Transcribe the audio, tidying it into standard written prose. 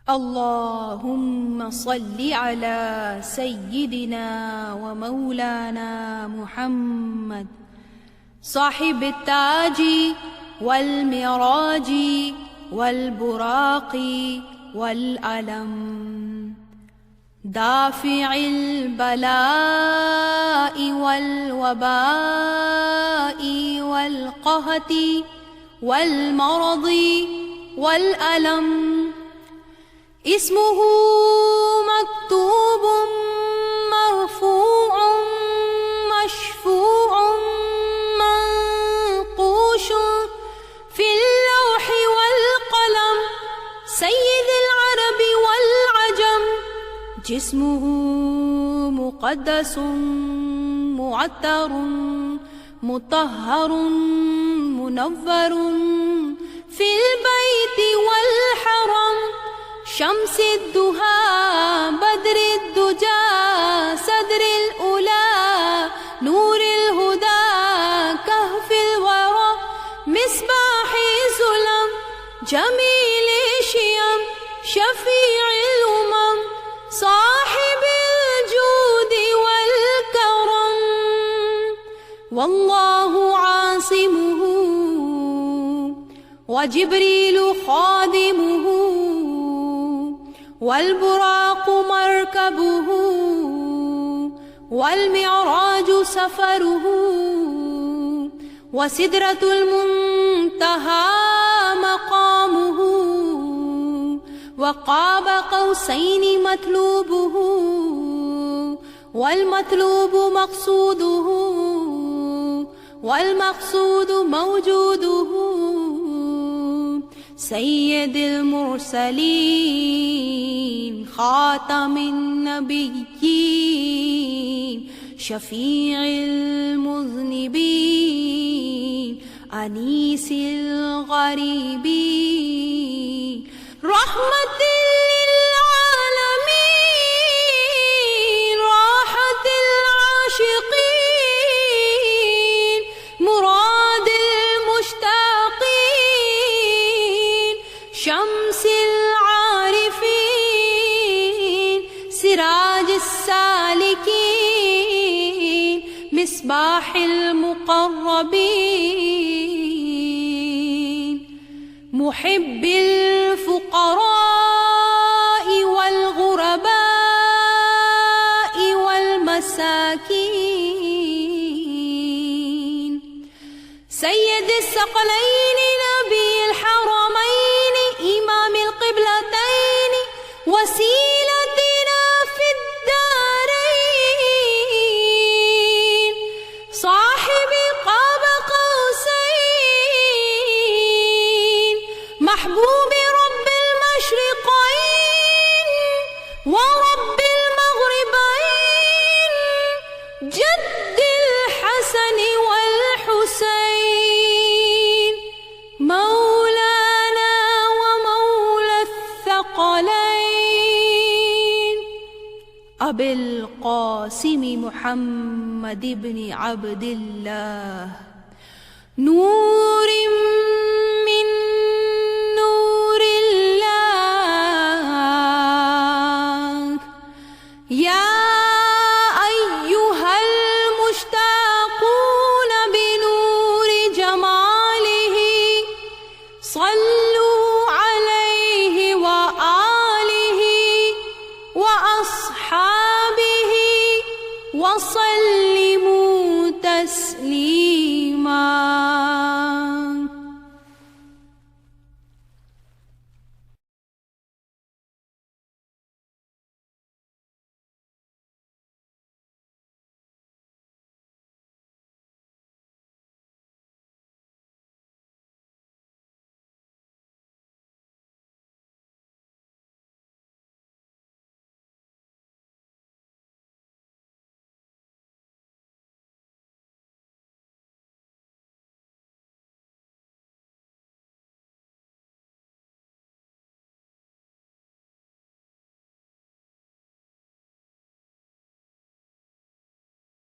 اللهم صل على سيدنا ومولانا محمد صاحب التاج والمراج والبراق والألم، دافع البلاء والوباء والقهط والمرض والألم. اسمه مكتوب مرفوع مشفوع منقوش في اللوح والقلم، سيد العرب والعجم. جسمه مقدس معطر مطهر منور في البيت والحرم، شمس الدهى بدر الدجى صدر الأولى نور الهدى كهف الورى مصباح الظلم، جميل الشيم شفيع الأمم صاحب الجود والكرم. والله عاصمه وجبريل خادمه والبراق مركبه والمعراج سفره، وسدرة المنتهى مقامه، وقاب قوسين مطلوبه، والمطلوب مقصوده، والمقصود موجوده. سيد المرسلين خاتم النبيين شفيع المذنبين أنيس الغريبين رحمة للعالمين راحة العاشقين مراد المشتاقين شمس العارفين سراج السالكين مصباح المقربين محب الفقراء والغرباء والمساكين سيد الثقلين نبي الحرمين إمام القبلتين وسيلتنا في الدارين صاحب قاب قوسين محبوب رب المشرقين ورب المغربين جد الحسن والحسين مولانا ومولى الثقلين أبي القاسم محمد بن عبد الله نور